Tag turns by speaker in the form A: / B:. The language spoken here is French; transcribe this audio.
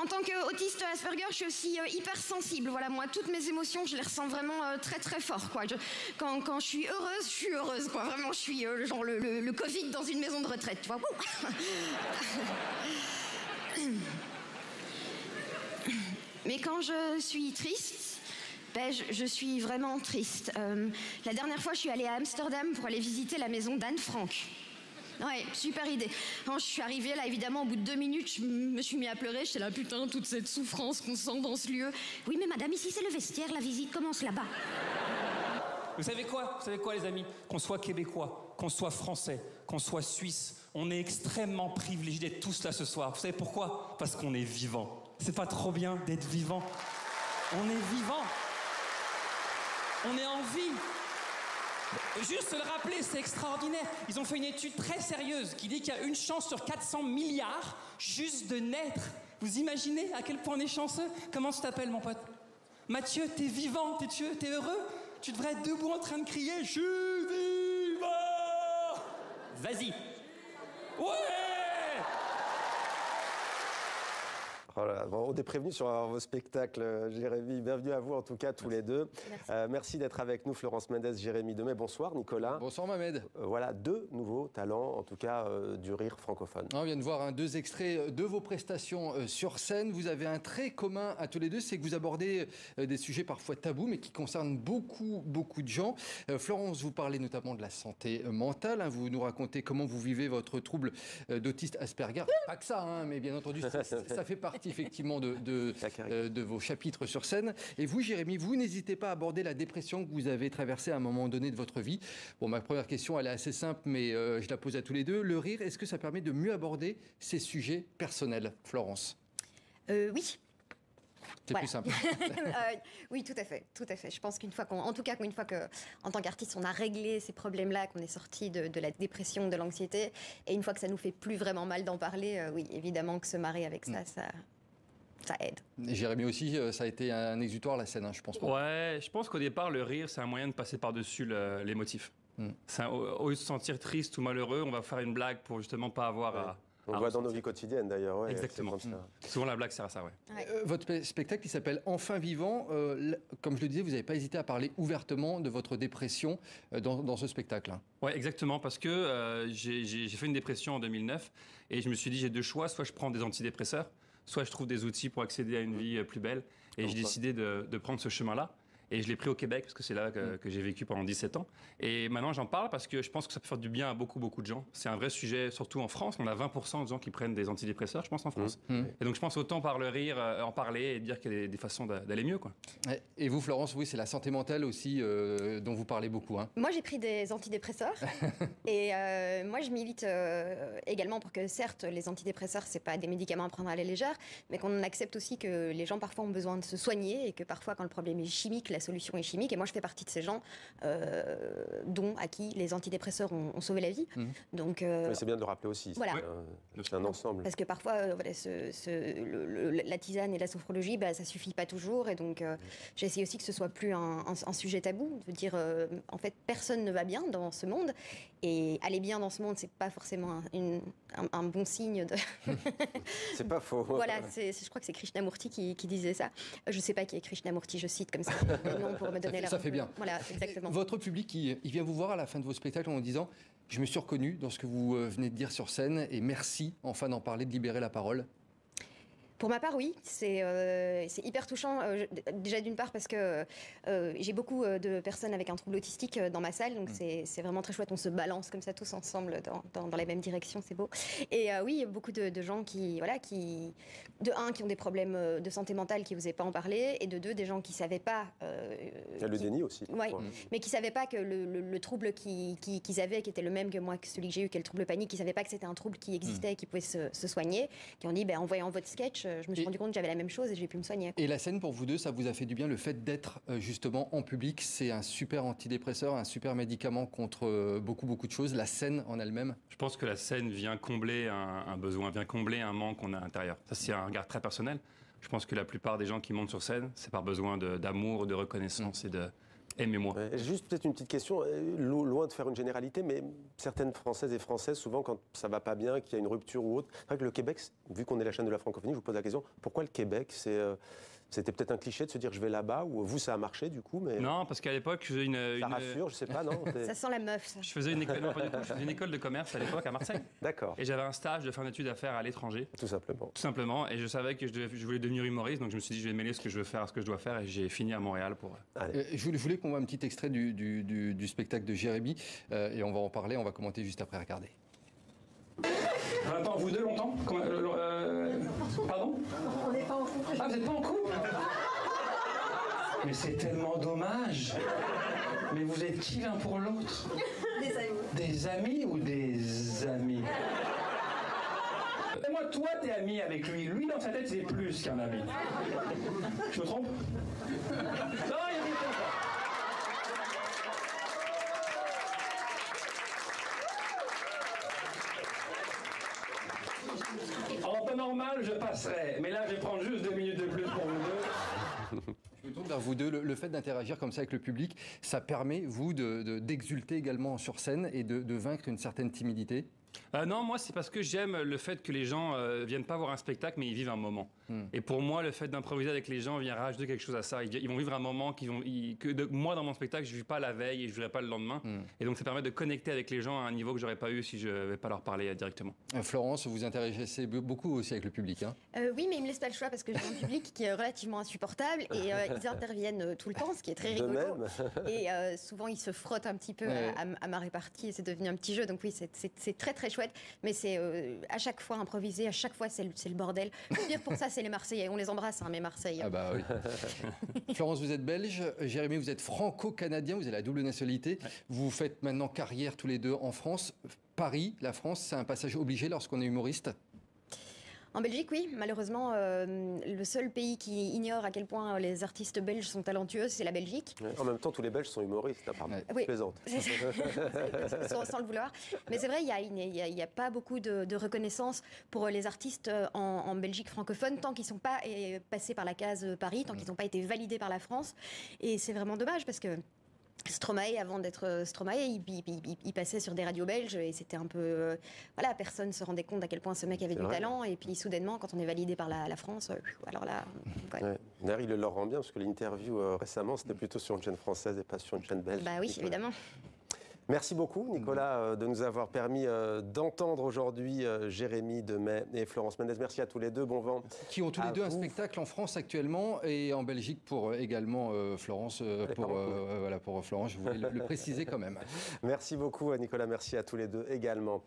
A: en tant qu'autiste Asperger, je suis aussi hypersensible. Voilà, moi, toutes mes émotions, je les ressens vraiment très très fort, quoi. Quand je suis heureuse, quoi. Vraiment, je suis genre le Covid dans une maison de retraite, tu vois. Mais quand je suis triste, ben, je suis vraiment triste. La dernière fois, je suis allée à Amsterdam pour aller visiter la maison d'Anne Frank. Ouais, super idée. Quand je suis arrivée là, évidemment, au bout de 2 minutes, je me suis mis à pleurer. J'étais là, putain, toute cette souffrance qu'on sent dans ce lieu. Oui, mais madame, ici c'est le vestiaire, la visite commence là-bas.
B: Vous savez quoi, les amis? Qu'on soit québécois, qu'on soit français, qu'on soit suisse, on est extrêmement privilégiés d'être tous là ce soir. Vous savez pourquoi? Parce qu'on est vivant. C'est pas trop bien d'être vivant. On est vivant. On est en vie. Juste le rappeler, c'est extraordinaire. Ils ont fait une étude très sérieuse qui dit qu'il y a une chance sur 400 milliards juste de naître. Vous imaginez à quel point on est chanceux? Comment tu t'appelles, mon pote? Mathieu, t'es vivant, t'es heureux? Tu devrais être debout en train de crier « Je suis vivant !» Vas-y. Ouais!
C: Oh là, bon, on est prévenus sur vos spectacles, Jérémy. Bienvenue à vous, en tout cas, tous les deux. Merci d'être avec nous, Florence Mendes, Jérémy Demey. Bonsoir, Nicolas.
D: Bonsoir, Mohamed.
C: Voilà, 2 nouveaux talents, en tout cas, du rire francophone.
D: On vient de voir 2 extraits de vos prestations sur scène. Vous avez un trait commun à tous les deux, c'est que vous abordez des sujets parfois tabous, mais qui concernent beaucoup de gens. Florence, vous parlez notamment de la santé mentale. Vous nous racontez comment vous vivez votre trouble d'autiste Asperger. Pas que ça, mais bien entendu, ça fait partie effectivement de vos chapitres sur scène. Et vous, Jérémy, vous n'hésitez pas à aborder la dépression que vous avez traversée à un moment donné de votre vie. Bon, ma première question, elle est assez simple, mais je la pose à tous les deux. Le rire, est-ce que ça permet de mieux aborder ces sujets personnels, Florence?
A: Oui.
D: C'est plus simple.
A: Oui, tout à fait. Je pense qu'une fois en tant qu'artiste, on a réglé ces problèmes-là, qu'on est sorti de la dépression, de l'anxiété, et une fois que ça nous fait plus vraiment mal d'en parler, oui, évidemment que se marrer avec ça aide.
D: Et Jérémy aussi, ça a été un exutoire, la scène, je pense pas.
B: Ouais, je pense qu'au départ, le rire, c'est un moyen de passer par-dessus l'émotif. Au lieu de se sentir triste ou malheureux, on va faire une blague pour justement pas avoir à...
C: On le voit dans nos vies quotidiennes d'ailleurs. Ouais,
B: exactement. Souvent la blague sert à ça, ouais.
D: Votre spectacle, il s'appelle Enfin vivant. Comme je le disais, vous n'avez pas hésité à parler ouvertement de votre dépression dans ce spectacle.
B: Ouais, exactement, parce que j'ai fait une dépression en 2009 et je me suis dit j'ai 2 choix, soit je prends des antidépresseurs, soit je trouve des outils pour accéder à une vie plus belle. Et j'ai décidé de prendre ce chemin-là. Et je l'ai pris au Québec, parce que c'est là que j'ai vécu pendant 17 ans. Et maintenant, j'en parle parce que je pense que ça peut faire du bien à beaucoup de gens. C'est un vrai sujet, surtout en France. On a 20% de gens qui prennent des antidépresseurs, je pense, en France. Et donc, je pense autant par le rire, en parler et dire qu'il y a des façons d'aller mieux, quoi.
D: Et vous, Florence, oui, c'est la santé mentale aussi dont vous parlez beaucoup.
A: Moi, j'ai pris des antidépresseurs. Et moi, je milite également pour que, certes, les antidépresseurs, c'est pas des médicaments à prendre à la légère, mais qu'on accepte aussi que les gens, parfois, ont besoin de se soigner et que parfois, quand le problème est chimique, la solution est chimique. Et moi, je fais partie de ces gens à qui les antidépresseurs ont sauvé la vie. Donc,
C: c'est bien de le rappeler aussi.
A: Voilà.
C: C'est un ensemble.
A: Parce que parfois, la tisane et la sophrologie, ça suffit pas toujours. Et donc, j'essaie aussi que ce soit plus un sujet tabou. De dire, en fait, personne ne va bien dans ce monde. Et aller bien dans ce monde, c'est pas forcément un bon signe.
C: C'est pas faux.
A: Voilà, je crois que c'est Krishnamurti qui disait ça. Je sais pas qui est Krishnamurti, je cite comme ça. Non, pour me donner
D: ça fait bien.
A: Voilà, exactement.
D: Votre public, il vient vous voir à la fin de vos spectacles en disant « Je me suis reconnu dans ce que vous venez de dire sur scène et merci enfin d'en parler, de libérer la parole ».
A: Pour ma part, oui, c'est hyper touchant. Déjà d'une part parce que j'ai beaucoup de personnes avec un trouble autistique dans ma salle, donc c'est vraiment très chouette. On se balance comme ça tous ensemble dans la même direction, c'est beau. Et oui, il y a beaucoup de gens qui ont des problèmes de santé mentale, qui n'osaient pas en parler, et de 2, des gens qui savaient pas.
C: Il y a le déni aussi.
A: Ouais, mais qui savaient pas que le trouble qu'ils avaient, qui était le même que moi, que celui que j'ai eu, qui est le trouble panique, qui savaient pas que c'était un trouble qui existait et qui pouvait se soigner, qui ont dit, en voyant votre sketch, je me suis rendu compte que j'avais la même chose et j'ai pu me soigner.
D: Et la scène, pour vous deux, ça vous a fait du bien, le fait d'être justement en public? C'est un super antidépresseur, un super médicament contre beaucoup de choses. La scène en elle-même?
B: Je pense que la scène vient combler un besoin, vient combler un manque qu'on a à l'intérieur. Ça, c'est un regard très personnel. Je pense que la plupart des gens qui montent sur scène, c'est par besoin d'amour, de reconnaissance et Aimez-moi.
C: Juste peut-être une petite question, loin de faire une généralité, mais certaines Françaises et Français, souvent quand ça va pas bien, qu'il y a une rupture ou autre, c'est vrai que le Québec, vu qu'on est la chaîne de la francophonie, je vous pose la question, pourquoi le Québec? C'était peut-être un cliché de se dire je vais là-bas, ou vous ça a marché du coup, mais
B: Non, parce qu'à l'époque, je faisais
C: ça rassure, je sais pas, non?
A: Ça sent la meuf, ça.
B: je faisais une école, non, pas du tout, je faisais une école de commerce à l'époque à Marseille.
C: D'accord,
B: Et j'avais un stage de fin d'études à faire à l'étranger,
C: tout simplement.
B: tout simplement. Et je savais que je voulais devenir humoriste, donc je me suis dit je vais mêler ce que je veux faire à ce que je dois faire. Et j'ai fini à Montréal pour.
D: Je voulais qu'on voit un petit extrait du spectacle de Jérémy et on va en parler, on va commenter juste après. Regardez.
B: Attends, vous deux longtemps Pardon? On n'est pas en couple. Ah, vous n'êtes pas en couple? Mais c'est tellement dommage. Mais vous êtes qui l'un pour l'autre?
E: Des amis.
B: Des amis ou des amis? Moi, toi, t'es ami avec lui. Lui, dans sa tête, c'est plus qu'un ami. Je me trompe? Non, il y a des trucs. En temps normal, je passerai. Mais là, je vais prendre juste 2 minutes de plus pour vous deux.
D: Je me tourne vers vous deux. Le fait d'interagir comme ça avec le public, ça permet, vous, d'exulter également sur scène et de vaincre une certaine timidité?
B: Non, moi, c'est parce que j'aime le fait que les gens viennent pas voir un spectacle, mais ils vivent un moment. Et pour moi, le fait d'improviser avec les gens vient rajouter quelque chose à ça. Ils vont vivre un moment moi, dans mon spectacle, je ne vis pas la veille et je ne vivrai pas le lendemain. Et donc, ça permet de connecter avec les gens à un niveau que j'aurais pas eu si je ne vais pas leur parler directement.
D: Florence, vous interagissez beaucoup aussi avec le public, hein?
A: Oui, mais ils me laissent pas le choix parce que j'ai un public qui est relativement insupportable et ils interviennent tout le temps, ce qui est très
C: De
A: rigolo.
C: même.
A: Et souvent, ils se frottent un petit peu à ma répartie et c'est devenu un petit jeu. Donc oui, c'est très très chouette. Mais c'est à chaque fois improvisé, à chaque fois c'est le bordel. Le pire pour ça, c'est les Marseillais. On les embrasse, hein, mes Marseillais.
D: Ah bah oui. Florence, vous êtes belge. Jérémy, vous êtes franco-canadien. Vous avez la double nationalité. Ouais. Vous faites maintenant carrière tous les deux en France. Paris, la France, c'est un passage obligé lorsqu'on est humoriste?
A: En Belgique, oui. Malheureusement, le seul pays qui ignore à quel point les artistes belges sont talentueux, c'est la Belgique.
C: Ouais. En même temps, tous les Belges sont humoristes, apparemment.
A: Oui.
C: Plaisante.
A: Sans le vouloir. Mais c'est vrai, il n'y a pas beaucoup de reconnaissance pour les artistes en Belgique francophone, tant qu'ils ne sont pas passés par la case Paris, tant qu'ils n'ont pas été validés par la France. Et c'est vraiment dommage parce que Stromae, avant d'être Stromae, il passait sur des radios belges et c'était un peu... voilà, personne ne se rendait compte à quel point ce mec avait du talent. Et puis soudainement, quand on est validé par la France, alors là...
C: Ouais. D'ailleurs, il le leur rend bien parce que l'interview récemment, c'était plutôt sur une chaîne française et pas sur une chaîne belge.
A: Bah oui, évidemment.
C: Merci beaucoup, Nicolas, de nous avoir permis d'entendre aujourd'hui Jérémy Demey et Florence Mendes. Merci à tous les deux. Bon vent.
D: Qui ont tous les deux un spectacle en France actuellement et en Belgique pour également Florence. Pour Florence, je voulais le préciser quand même.
C: Merci beaucoup, Nicolas. Merci à tous les deux également.